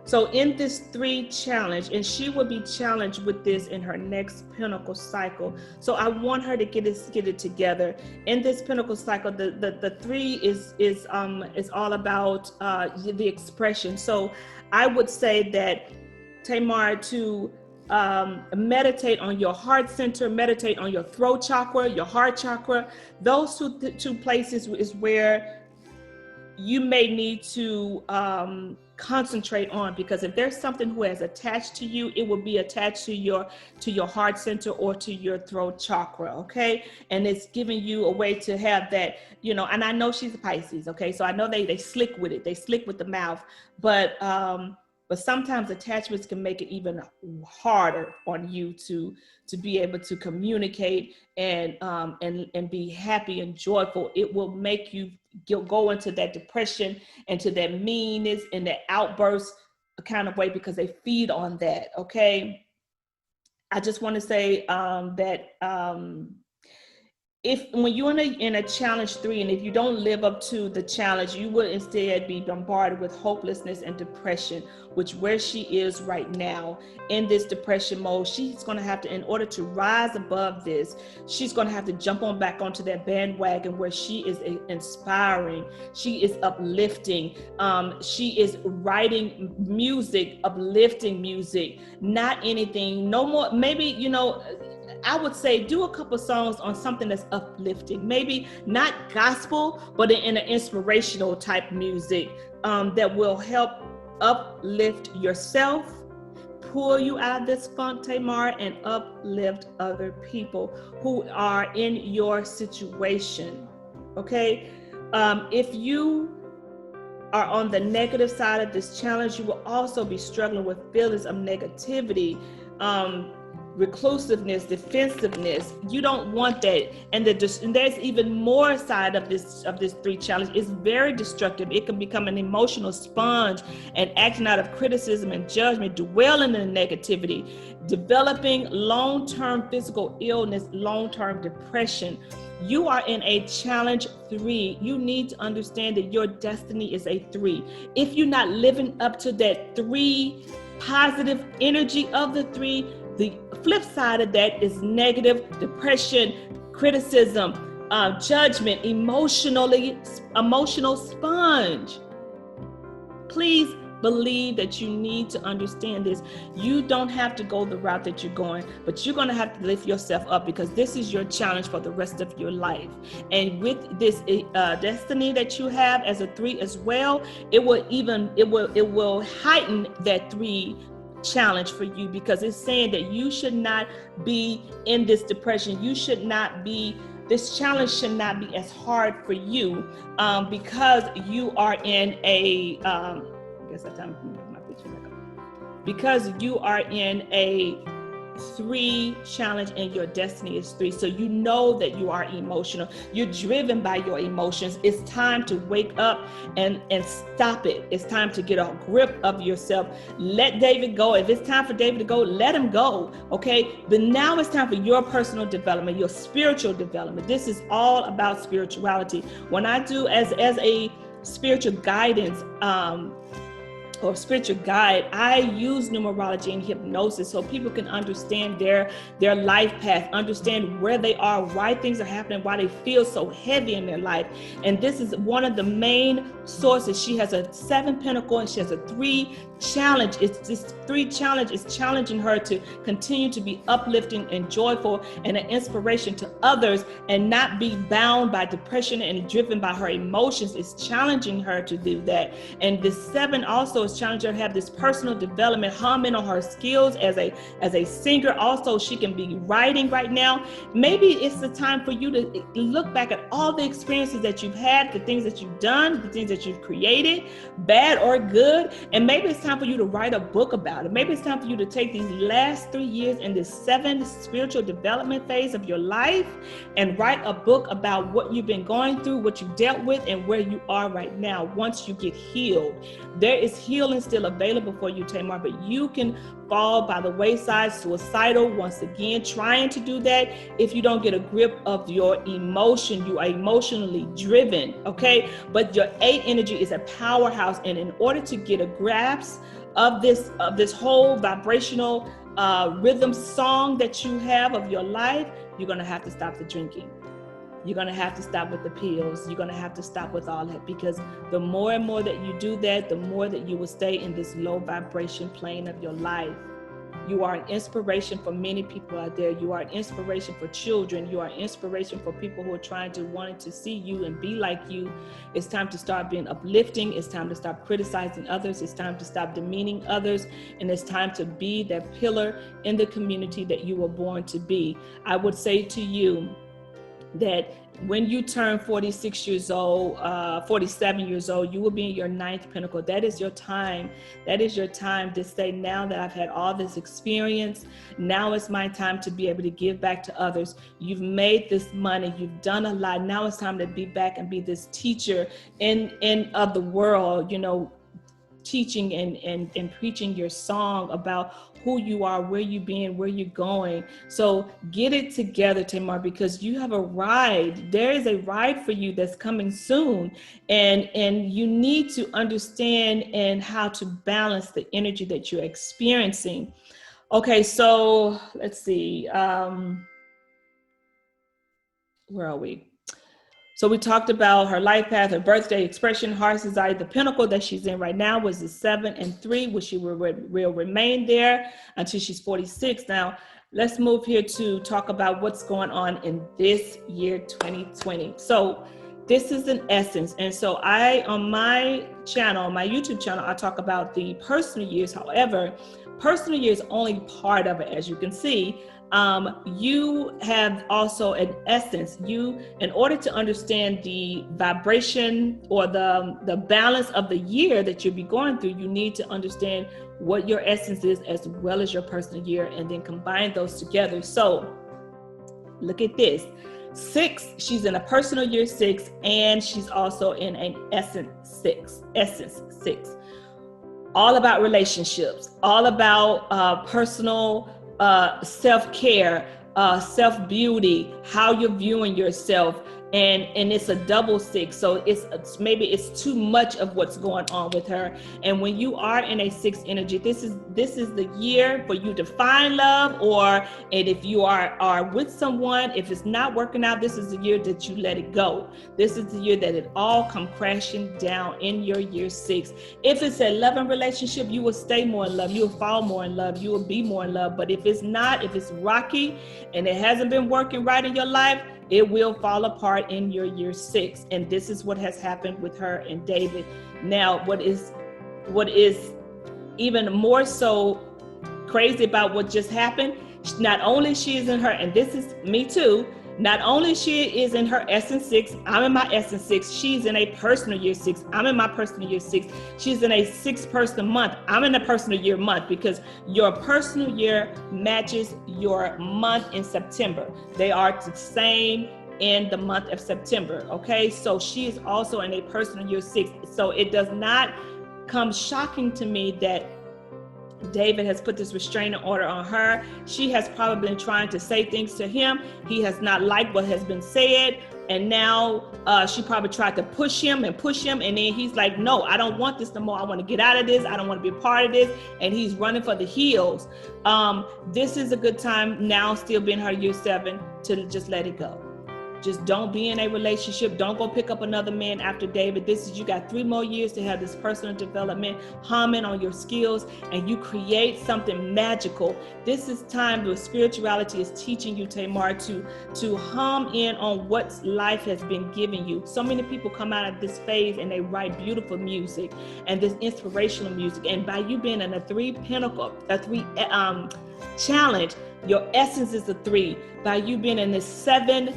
so in this 3 challenge, and she will be challenged with this in her next pinnacle cycle, so I want her to get it together in this pinnacle cycle. The 3 is all about the expression. So I would say that, Tamar, to meditate on your heart center, meditate on your throat chakra, your heart chakra. Those two places is where you may need to concentrate on, because if there's something who has attached to you, it will be attached to your heart center or to your throat chakra, okay? And it's giving you a way to have that, you know, and I know she's a Pisces, okay? So I know they slick with it, they slick with the mouth, but sometimes attachments can make it even harder on you to be able to communicate and be happy and joyful. It will make you go into that depression, into that meanness and that outburst kind of way, because they feed on that, okay? I just want to say that if when you're in a challenge 3, and if you don't live up to the challenge, you will instead be bombarded with hopelessness and depression, which where she is right now in this depression mode, she's going to have to, in order to rise above this, she's going to have to jump on back onto that bandwagon where she is inspiring, she is uplifting, she is writing music, uplifting music, not anything, no more, maybe, you know, I would say do a couple songs on something that's uplifting, maybe not gospel, but in an inspirational type music that will help uplift yourself, pull you out of this funk, Tamar, and uplift other people who are in your situation, okay? If you are on the negative side of this challenge, you will also be struggling with feelings of negativity, reclusiveness, defensiveness. You don't want that. And there's even more side of this 3 challenge. It's very destructive. It can become an emotional sponge and acting out of criticism and judgment, dwelling in the negativity, developing long-term physical illness, long-term depression. You are in a challenge 3. You need to understand that your destiny is a 3. If you're not living up to that 3 positive energy of the 3, the flip side of that is negative, depression, criticism, judgment, emotional sponge. Please believe that you need to understand this. You don't have to go the route that you're going, but you're going to have to lift yourself up, because this is your challenge for the rest of your life. And with this destiny that you have as a 3 as well, it will heighten that 3 challenge for you, because it's saying that you should not be in this depression. This challenge should not be as hard for you because you are in a, I guess that's time to move my picture back up. Because you are in a 3 challenge and your destiny is 3. So you know that you are emotional. You're driven by your emotions. It's time to wake up and stop it. It's time to get a grip of yourself. Let David go. If it's time for David to go, let him go. Okay. But now it's time for your personal development, your spiritual development. This is all about spirituality. When I do as a spiritual guidance, or spiritual guide, I use numerology and hypnosis so people can understand their life path, understand where they are, why things are happening, why they feel so heavy in their life. And this is one of the main sources. She has a 7 pentacle and she has a 3 challenge. It's this 3 challenge is challenging her to continue to be uplifting and joyful and an inspiration to others, and not be bound by depression and driven by her emotions. It's challenging her to do that. And the 7 also is challenging her to have this personal development, humming on her skills as a singer. Also, she can be writing right now. Maybe it's the time for you to look back at all the experiences that you've had, the things that you've done, the things that you've created, bad or good. And maybe it's time for you to write a book about it. Maybe it's time for you to take these last 3 years in this 7 spiritual development phase of your life and write a book about what you've been going through, what you dealt with, and where you are right now once you get healed. There is healing still available for you, Tamar, but you can fall by the wayside, suicidal, once again, trying to do that. If you don't get a grip of your emotion, you are emotionally driven, okay? But your 8 energy is a powerhouse. And in order to get a grasp of this whole vibrational rhythm song that you have of your life, you're going to have to stop the drinking. You're going to have to stop with the pills. You're going to have to stop with all that, because the more and more that you do that, the more that you will stay in this low vibration plane of your life. You are an inspiration for many people out there. You are an inspiration for children. You are an inspiration for people who are wanting to see you and be like you. It's time to start being uplifting. It's time to stop criticizing others. It's time to stop demeaning others. And it's time to be that pillar in the community that you were born to be. I would say to you that when you turn 46 years old, 47 years old, you will be in your 9th pinnacle. That is your time. That is your time to say, now that I've had all this experience, now it's my time to be able to give back to others. You've made this money. You've done a lot. Now it's time to be back and be this teacher of the world, teaching and preaching your song about who you are, where you've been, where you're going. So get it together, Tamar, because you have a ride. There is a ride for you that's coming soon. And you need to understand and how to balance the energy that you're experiencing. Okay, so let's see. Where are we? So we talked about her life path, her birthday, expression, heart's desire. The pinnacle that she's in right now was the 7 and 3, which she will remain there until she's 46. Now, let's move here to talk about what's going on in this year, 2020. So this is an essence. And so on my channel, my YouTube channel, I talk about the personal years. However, personal year is only part of it, as you can see. You have also an essence. In order to understand the vibration or the balance of the year that you'll be going through, you need to understand what your essence is as well as your personal year, and then combine those together. So look at this. 6, she's in a personal year 6, and she's also in an essence 6. All about relationships, all about personal self-care, self-beauty, how you're viewing yourself, and it's a double 6, so maybe it's too much of what's going on with her. And when you are in a 6 energy, this is the year for you to find love, and if you are with someone, if it's not working out, this is the year that you let it go. This is the year that it all come crashing down in your year 6. If it's a loving relationship, you will stay more in love, you will fall more in love, you will be more in love. But if it's not, if it's rocky and it hasn't been working right in your life, it will fall apart in your year 6. And this is what has happened with her and David. Now, what is even more so crazy about what just happened, not only she is in her, and this is me too, not only she is in her essence 6, I'm in my essence 6, she's in a personal year 6, I'm in my personal year 6, she's in a 6-person month, I'm in a personal year month, because your personal year matches your month in September. They are the same in the month of September, okay? So she is also in a personal year 6. So it does not come shocking to me that David has put this restraining order on her. She has probably been trying to say things to him. He has not liked what has been said. And now she probably tried to push him. And then he's like, no, I don't want this no more. I want to get out of this. I don't want to be a part of this. And he's running for the hills. This is a good time now, still being her year 7, to just let it go. Just don't be in a relationship. Don't go pick up another man after David. You got 3 more years to have this personal development, humming on your skills, and you create something magical. This is time where spirituality is teaching you, Tamar, to hum in on what life has been giving you. So many people come out of this phase and they write beautiful music and this inspirational music. And by you being in a 3 pinnacle, a 3 challenge, your essence is a 3. By you being in this 7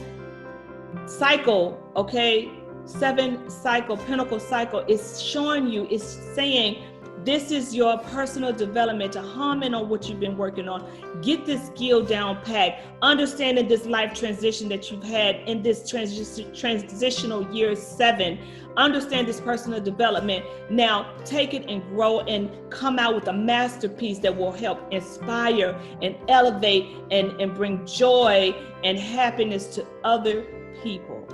cycle, okay, 7 cycle, pinnacle cycle, is showing you, it's saying this is your personal development, to hum in on what you've been working on. Get this skill down pat, understanding this life transition that you've had in this transitional year 7. Understand this personal development. Now take it and grow and come out with a masterpiece that will help inspire and elevate and bring joy and happiness to other people.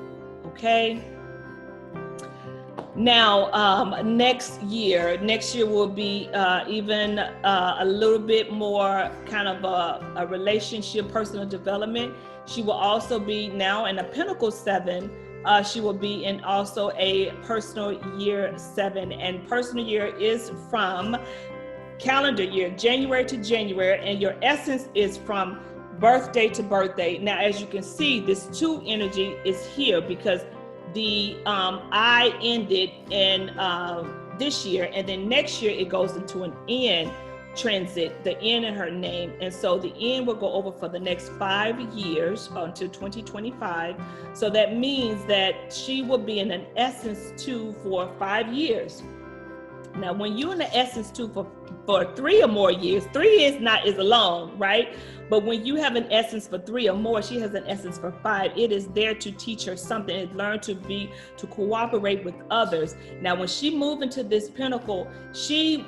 Okay. Now, next year will be even a little bit more kind of a relationship, personal development. She will also be now in a pinnacle 7. She will be in also a personal year 7, and personal year is from calendar year, January to January, and your essence is from birthday to birthday. Now, as you can see, this 2 energy is here because the I ended in this year, and then next year it goes into an N transit, the N in her name. And so the N will go over for the next 5 years until 2025. So that means that she will be in an essence 2 for 5 years. Now, when you're in the essence 2 for 3 or more years, 3 is alone, right? But when you have an essence for 3 or more, she has an essence for 5. It is there to teach her something and learn to cooperate with others. Now, when she moves into this pinnacle, she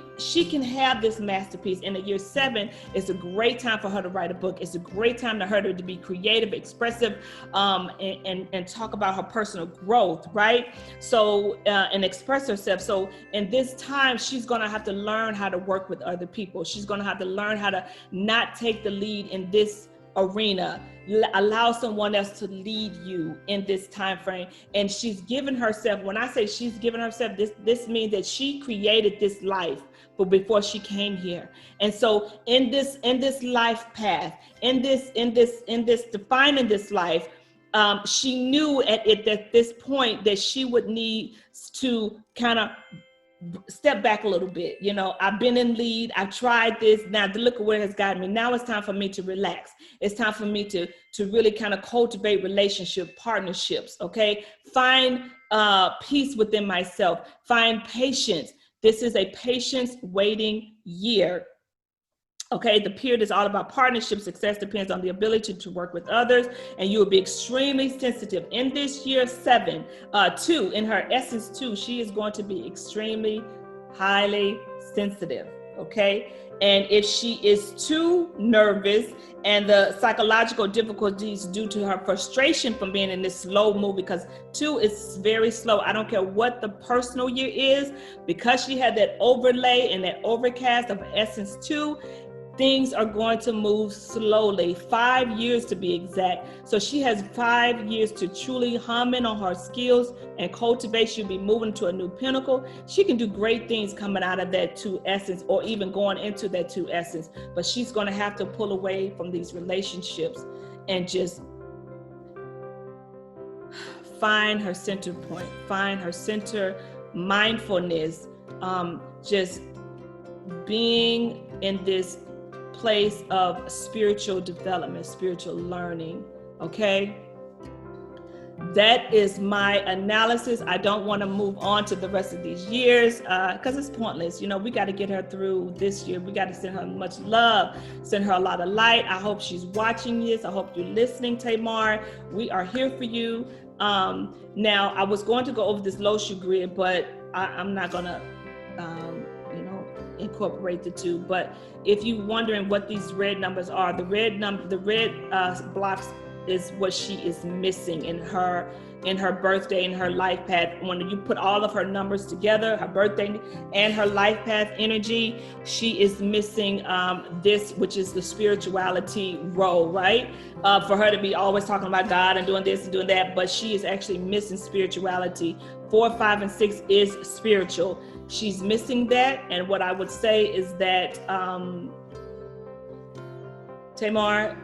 can have this masterpiece. In the year 7, it's a great time for her to write a book. It's a great time for her to be creative, expressive, and talk about her personal growth, right? So, and express herself. So in this time, she's going to have to learn how to work with other people. She's going to have to learn how to not take the lead in this arena. Allow someone else to lead you in this time frame. And she's given herself, when I say she's given herself, this means that she created this life but before she came here. And so in this life path, in this defining this life, she knew at this point that she would need to kind of step back a little bit. You know, I've been in lead, I've tried this, now look at where it has gotten me. Now it's time for me to relax. It's time for me to really kind of cultivate relationship partnerships, okay? Find peace within myself, find patience. This is a patience waiting year. Okay, the period is all about partnership. Success depends on the ability to work with others, and you will be extremely sensitive. In this year 7, 2, in her essence 2, she is going to be extremely highly sensitive, okay? And if she is too nervous and the psychological difficulties due to her frustration from being in this slow move, because 2 is very slow. I don't care what the personal year is, because she had that overlay and that overcast of essence 2, things are going to move slowly, 5 years to be exact. So she has 5 years to truly hone in on her skills and cultivate. She'll be moving to a new pinnacle. She can do great things coming out of that 2 essence, or even going into that 2 essence. But she's going to have to pull away from these relationships and just find her center point, find her center, mindfulness, just being in this place of spiritual development, spiritual learning, okay? That is my analysis. I don't want to move on to the rest of these years because it's pointless. You know, we got to get her through this year. We got to send her much love, send her a lot of light. I hope she's watching this. I hope you're listening, Tamar. We are here for you. Now, I was going to go over this Loshu grid, but I'm not going to incorporate the 2. But if you're wondering what these red numbers are, the red blocks is what she is missing in her birthday, in her life path. When you put all of her numbers together, her birthday and her life path energy, she is missing this, which is the spirituality role, right? For her to be always talking about God and doing this and doing that, but she is actually missing spirituality. 4, 5, and 6 is spiritual. She's missing that. And what I would say is that, Tamar,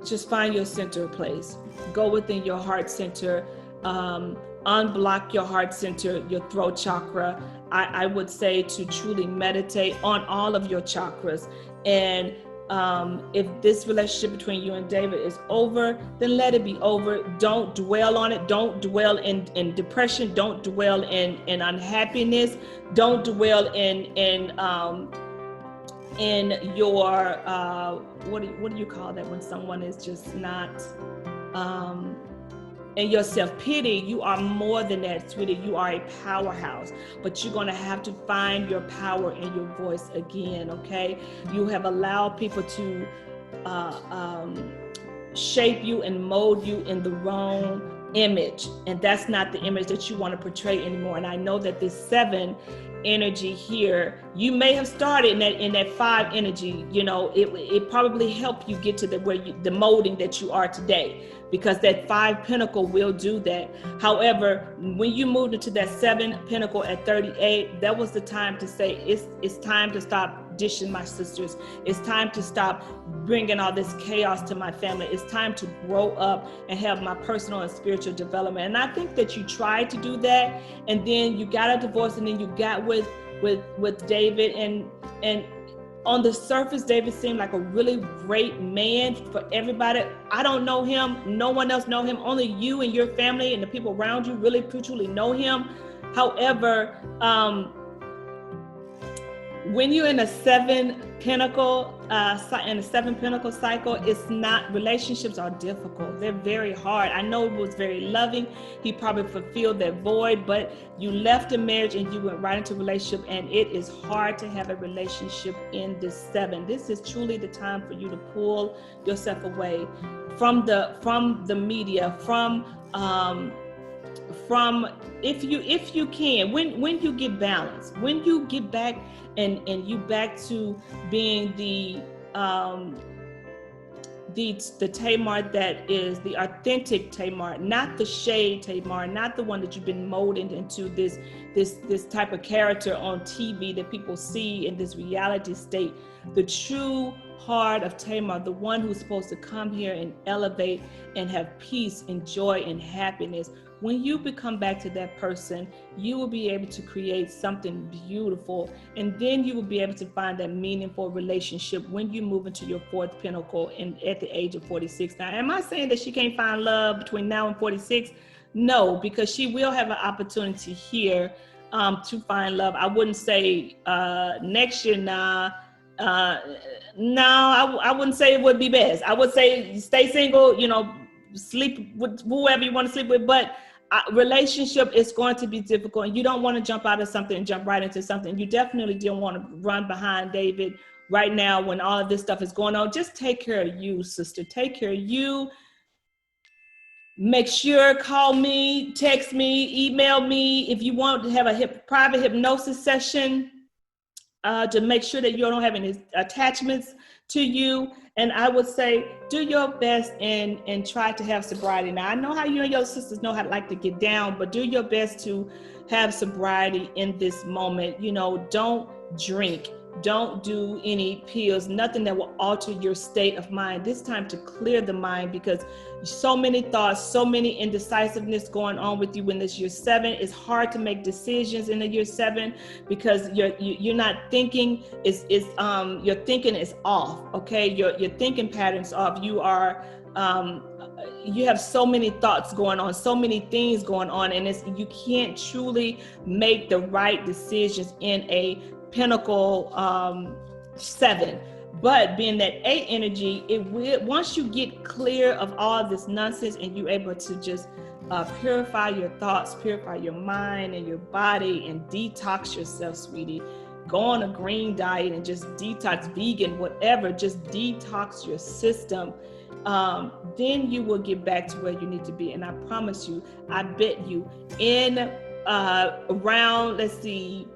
just find your center place. Go within your heart center, unblock your heart center, your throat chakra. I would say to truly meditate on all of your chakras. And if this relationship between you and David is over, then let it be over. Don't dwell on it. Don't dwell in depression. Don't dwell in unhappiness. Don't dwell in your what do you call that when someone is just not in your self-pity. You are more than that, sweetie. You are a powerhouse, but you're going to have to find your power in your voice again, okay? You have allowed people to shape you and mold you in the wrong image, and that's not the image that you want to portray anymore. And I know that this 7 energy here, you may have started in that 5 energy, you know, it probably helped you get to the molding that you are today, because that 5 pentacle will do that. However, when you moved into that 7 pentacle at 38, that was the time to say, it's time to stop dishing my sisters. It's time to stop bringing all this chaos to my family. It's time to grow up and have my personal and spiritual development. And I think that you tried to do that, and then you got a divorce, and then you got with David, and on the surface, David seemed like a really great man for everybody. I don't know him. No one else know him. Only you and your family and the people around you really truly know him. However, when you're in a 7 pentacle, in a 7 pentacle cycle, relationships are difficult. They're very hard. I know it was very loving. He probably fulfilled that void, but you left a marriage and you went right into a relationship, and it is hard to have a relationship in this 7. This is truly the time for you to pull yourself away from the media, from if you can, when you get balance, when you get back and you back to being the Tamar that is the authentic Tamar, not the shade Tamar, not the one that you've been molded into this type of character on TV that people see in this reality state. The true heart of Tamar, the one who's supposed to come here and elevate and have peace and joy and happiness. When you become back to that person, you will be able to create something beautiful, and then you will be able to find that meaningful relationship when you move into your 4th pinnacle at the age of 46. Now, am I saying that she can't find love between now and 46? No, because she will have an opportunity here to find love. I wouldn't say next year, no, I wouldn't say it would be best. I would say stay single, you know, sleep with whoever you want to sleep with, but relationship is going to be difficult, and you don't want to jump out of something and jump right into something. You definitely don't want to run behind David right now when all of this stuff is going on. Just take care of you, sister. Take care of you. Make sure, call me, text me, email me if you want to have a private hypnosis session to make sure that you don't have any attachments to you. And I would say, do your best and try to have sobriety. Now, I know how you and your sisters know how to like to get down, but do your best to have sobriety in this moment. You know, don't drink. Don't do any pills, nothing that will alter your state of mind. This time to clear the mind, because so many thoughts, so many indecisiveness going on with you when this year 7. It's hard to make decisions in the year 7 because you're not thinking. Your thinking is off. Okay, your thinking patterns off. You are you have so many thoughts going on, so many things going on, and you can't truly make the right decisions in a pinnacle 7. But being that 8 energy, once you get clear of all this nonsense and you're able to just purify your thoughts, purify your mind and your body, and detox yourself, sweetie. Go on a green diet and just detox, vegan, whatever, just detox your system. Then you will get back to where you need to be. And I promise you, I bet you in around, let's see,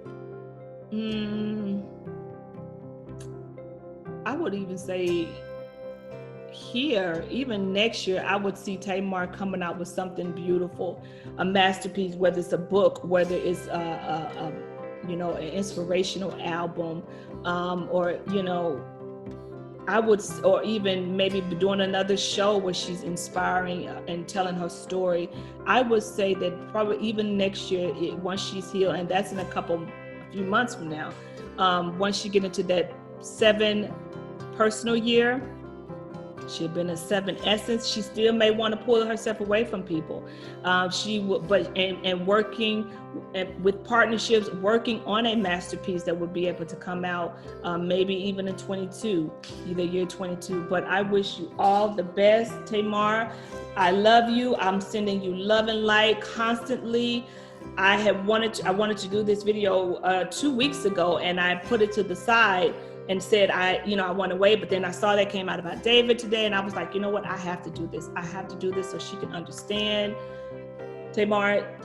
I would even say here, even next year, I would see Tamar coming out with something beautiful, a masterpiece, whether it's a book, whether it's you know, an inspirational album, or, you know, or even maybe doing another show where she's inspiring and telling her story. I would say that probably even next year, once she's healed, and that's in a few months from now, once she get into that 7 personal year, she'll be in a 7 essence. She still may want to pull herself away from people. She will, and working with partnerships, working on a masterpiece that would be able to come out maybe even in 22, either year 22. But I wish you all the best, Tamar. I love you. I'm sending you love and light constantly. I wanted to do this video 2 weeks ago, and I put it to the side and said, I want to wait. But then I saw that came out about David today, and I was like, you know what? I have to do this. I have to do this so she can understand. Tamar,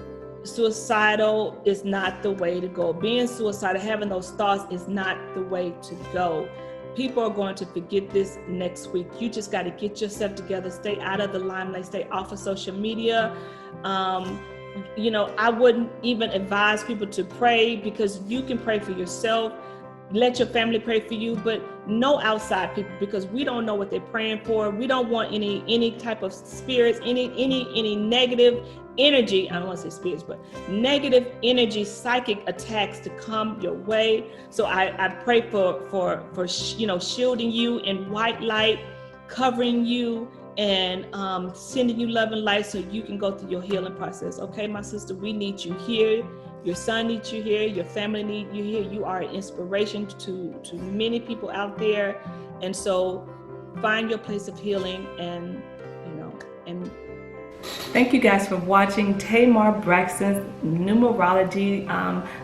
suicidal is not the way to go. Being suicidal, having those thoughts is not the way to go. People are going to forget this next week. You just got to get yourself together, stay out of the limelight, stay off of social media. I wouldn't even advise people to pray, because you can pray for yourself. Let your family pray for you, but no outside people, because we don't know what they're praying for. We don't want any type of spirits, any negative energy. I don't want to say spirits, but negative energy, psychic attacks to come your way. So I pray for shielding you in white light, covering you, and sending you love and light so you can go through your healing process. Okay, my sister, we need you here. Your son needs you here. Your family needs you here. You are an inspiration to many people out there. And so find your place of healing, and thank you guys for watching Tamar Braxton's numerology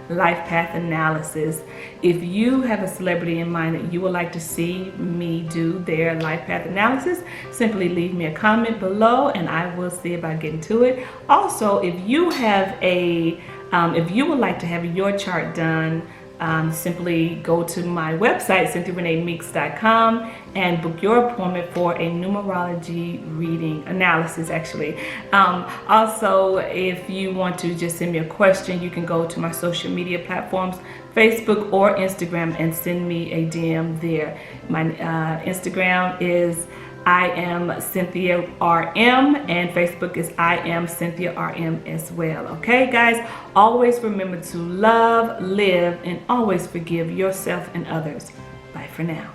life path analysis. If you have a celebrity in mind that you would like to see me do their life path analysis, simply leave me a comment below and I will see if I get into it. Also, if you have if you would like to have your chart done, simply go to my website, CynthiaReneeMeeks.com, and book your appointment for a numerology reading analysis, actually. Also, if you want to just send me a question, you can go to my social media platforms, Facebook or Instagram, and send me a DM there. My Instagram is I am Cynthia RM, and Facebook is I am Cynthia RM as well. Okay, guys, always remember to love, live, and always forgive yourself and others. Bye for now.